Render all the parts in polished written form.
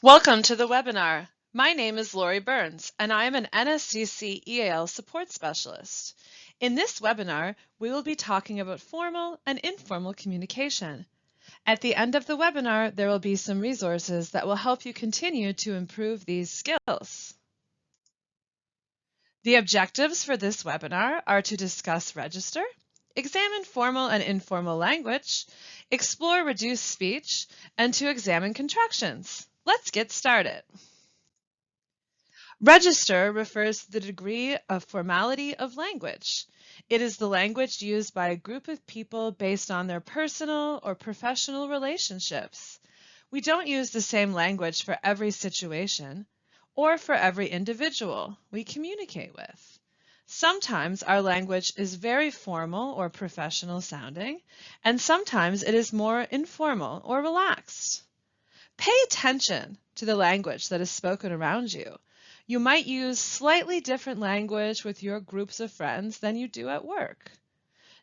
Welcome to the webinar. My name is Lori Burns, and I am an NSCC EAL support specialist. In this webinar, we will be talking about formal and informal communication. At the end of the webinar, there will be some resources that will help you continue to improve these skills. The objectives for this webinar are to discuss register, examine formal and informal language, explore reduced speech, and to examine contractions. Let's get started. Register refers to the degree of formality of language. It is the language used by a group of people based on their personal or professional relationships. We don't use the same language for every situation or for every individual we communicate with. Sometimes our language is very formal or professional sounding, and sometimes it is more informal or relaxed. Pay attention to the language that is spoken around you. You might use slightly different language with your groups of friends than you do at work.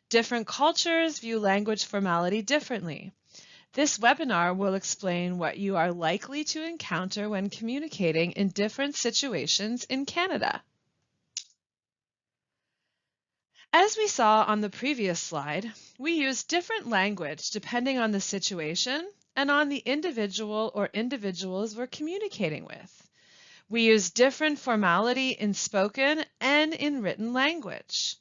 Different cultures view language formality differently. This webinar will explain what you are likely to encounter when communicating in different situations in Canada. As we saw on the previous slide, we use different language depending on the situation and on the individual or individuals we're communicating with. We use different formality in spoken and in written language.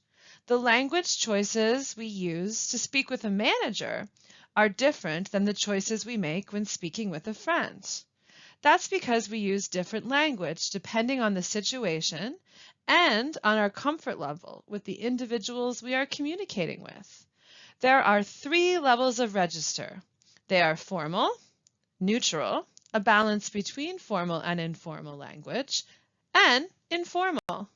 The language choices we use to speak with a manager are different than the choices we make when speaking with a friend. That's because we use different language depending on the situation and on our comfort level with the individuals we are communicating with. There are 3 levels of register. They are formal, neutral, a balance between formal and informal language, and informal.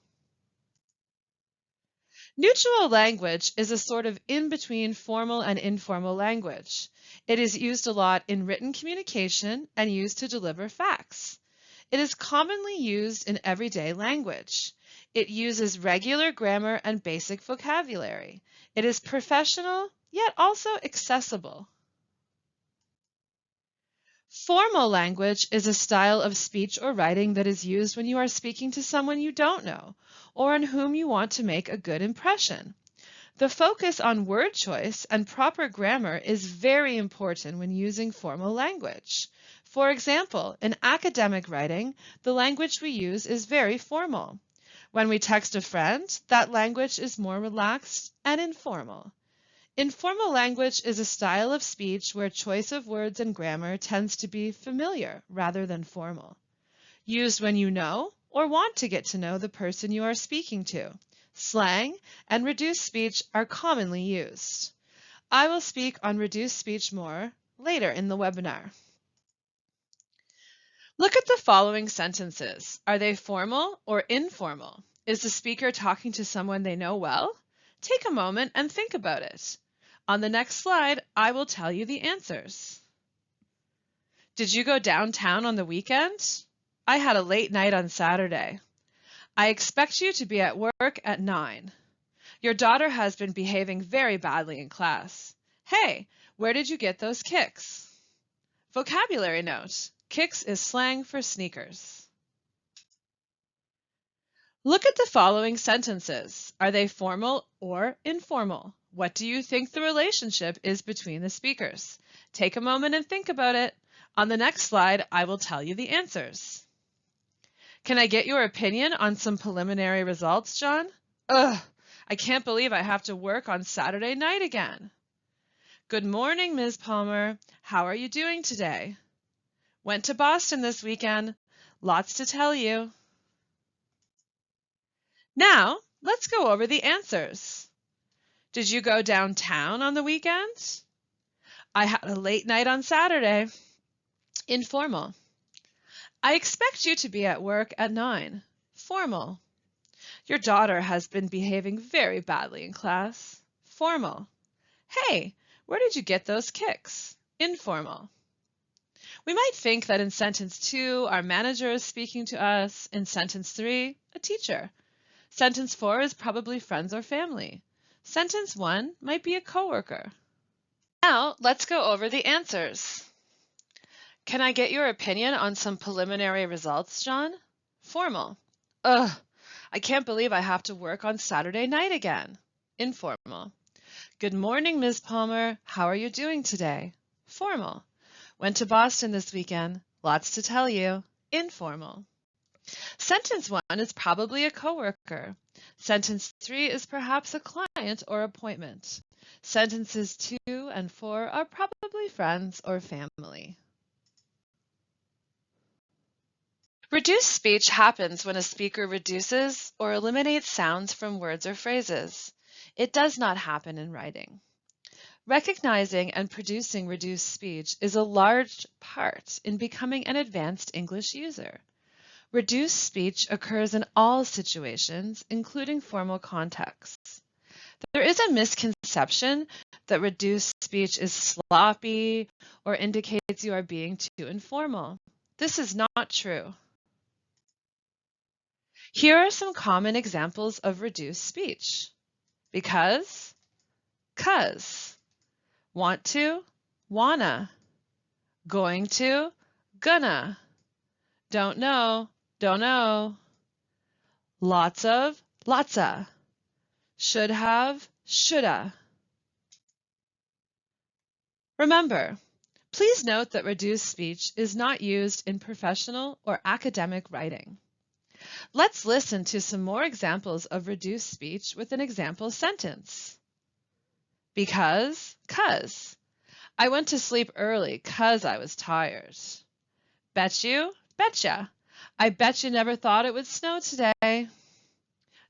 Neutral language is a sort of in-between formal and informal language. It is used a lot in written communication and used to deliver facts. It is commonly used in everyday language. It uses regular grammar and basic vocabulary. It is professional, yet also accessible. Formal language is a style of speech or writing that is used when you are speaking to someone you don't know or on whom you want to make a good impression. The focus on word choice and proper grammar is very important when using formal language. For example, in academic writing, the language we use is very formal. When we text a friend, that language is more relaxed and informal. Informal language is a style of speech where choice of words and grammar tends to be familiar rather than formal. Used when you know or want to get to know the person you are speaking to. Slang and reduced speech are commonly used. I will speak on reduced speech more later in the webinar. Look at the following sentences. Are they formal or informal? Is the speaker talking to someone they know well? Take a moment and think about it. On the next slide, I will tell you the answers. Did you go downtown on the weekend? I had a late night on Saturday. I expect you to be at work at 9. Your daughter has been behaving very badly in class. Hey, where did you get those kicks? Vocabulary note. Kicks is slang for sneakers. Look at the following sentences. Are they formal or informal? What do you think the relationship is between the speakers? Take a moment and think about it. On the next slide, I will tell you the answers. Can I get your opinion on some preliminary results, John? Ugh, I can't believe I have to work on Saturday night again. Good morning, Ms. Palmer. How are you doing today? Went to Boston this weekend. Lots to tell you. Now, let's go over the answers. Did you go downtown on the weekend? I had a late night on Saturday. Informal. I expect you to be at work at 9. Formal. Your daughter has been behaving very badly in class. Formal. Hey, where did you get those kicks? Informal. We might think that in sentence 2, our manager is speaking to us. In sentence 3, a teacher. Sentence 4 is probably friends or family. Sentence 1 might be a coworker. Now, let's go over the answers. Can I get your opinion on some preliminary results, John? Formal. Ugh, I can't believe I have to work on Saturday night again. Informal. Good morning, Ms. Palmer. How are you doing today? Formal. Went to Boston this weekend. Lots to tell you. Informal. Sentence 1 is probably a coworker. Sentence 3 is perhaps a client or appointment. Sentences 2 and 4 are probably friends or family. Reduced speech happens when a speaker reduces or eliminates sounds from words or phrases. It does not happen in writing. Recognizing and producing reduced speech is a large part in becoming an advanced English user. Reduced speech occurs in all situations, including formal contexts. There is a misconception that reduced speech is sloppy or indicates you are being too informal. This is not true. Here are some common examples of reduced speech. Because, 'cause. Want to, wanna. Going to, gonna. Don't know, don't know. Lots of, lotsa. Should have, shoulda. Remember, please note that reduced speech is not used in professional or academic writing. Let's listen to some more examples of reduced speech with an example sentence. Because, 'cause. I went to sleep early 'cause I was tired. Bet you, betcha. I bet you never thought it would snow today.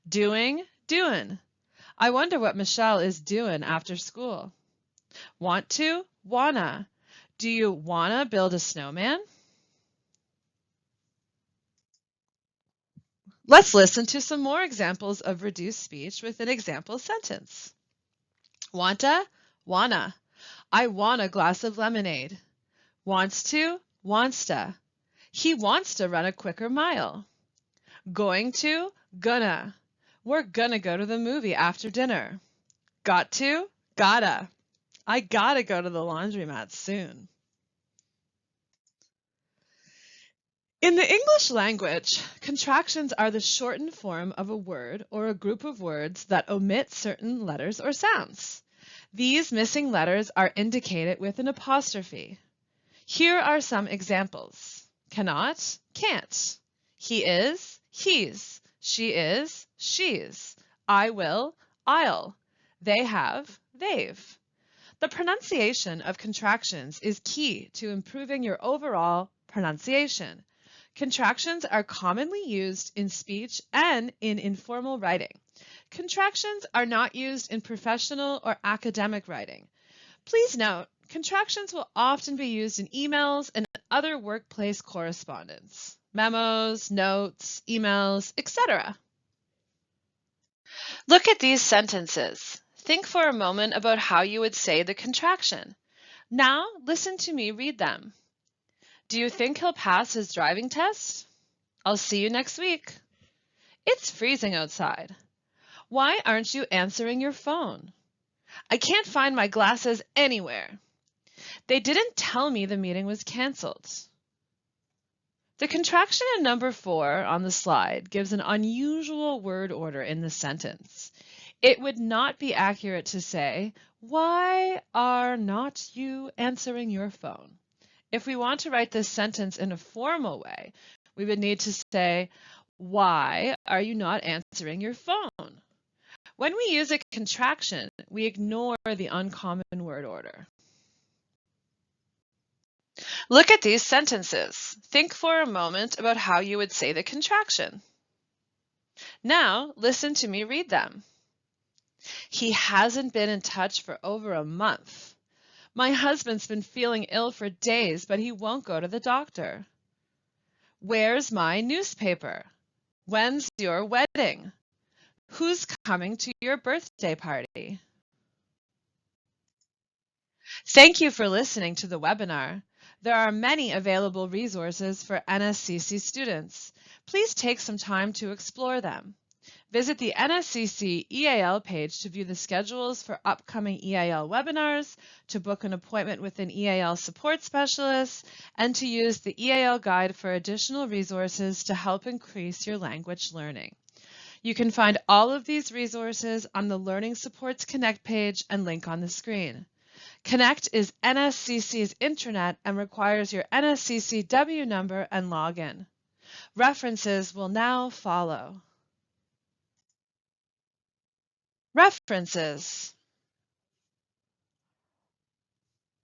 Doing, doin'. I wonder what Michelle is doing after school. Want to, wanna. Do you wanna build a snowman? Let's listen to some more examples of reduced speech with an example sentence. Wanta, wanna. I want a glass of lemonade. Wants to, wants to. He wants to run a quicker mile. Going to, gonna. We're gonna go to the movie after dinner. Got to, gotta. I gotta go to the laundromat soon. In the English language, contractions are the shortened form of a word or a group of words that omit certain letters or sounds. These missing letters are indicated with an apostrophe. Here are some examples. Cannot, can't. He is, he's. She is, she's. I will, I'll. They have, they've. The pronunciation of contractions is key to improving your overall pronunciation. Contractions are commonly used in speech and in informal writing. Contractions are not used in professional or academic writing. Please note, contractions will often be used in emails and other workplace correspondence, memos, notes, emails, etc. Look at these sentences. Think for a moment about how you would say the contraction. Now, listen to me read them. Do you think he'll pass his driving test? I'll see you next week. It's freezing outside. Why aren't you answering your phone? I can't find my glasses anywhere. They didn't tell me the meeting was canceled. The contraction in number 4 on the slide gives an unusual word order in the sentence. It would not be accurate to say, why are not you answering your phone? If we want to write this sentence in a formal way, we would need to say, why are you not answering your phone? When we use a contraction, we ignore the uncommon word order. Look at these sentences. Think for a moment about how you would say the contraction. Now, listen to me read them. He hasn't been in touch for over a month. My husband's been feeling ill for days, but he won't go to the doctor. Where's my newspaper? When's your wedding? Who's coming to your birthday party? Thank you for listening to the webinar. There are many available resources for NSCC students. Please take some time to explore them. Visit the NSCC EAL page to view the schedules for upcoming EAL webinars, to book an appointment with an EAL support specialist, and to use the EAL guide for additional resources to help increase your language learning. You can find all of these resources on the Learning Supports Connect page and link on the screen. Connect is NSCC's intranet and requires your NSCCW number and login. References will now follow. References.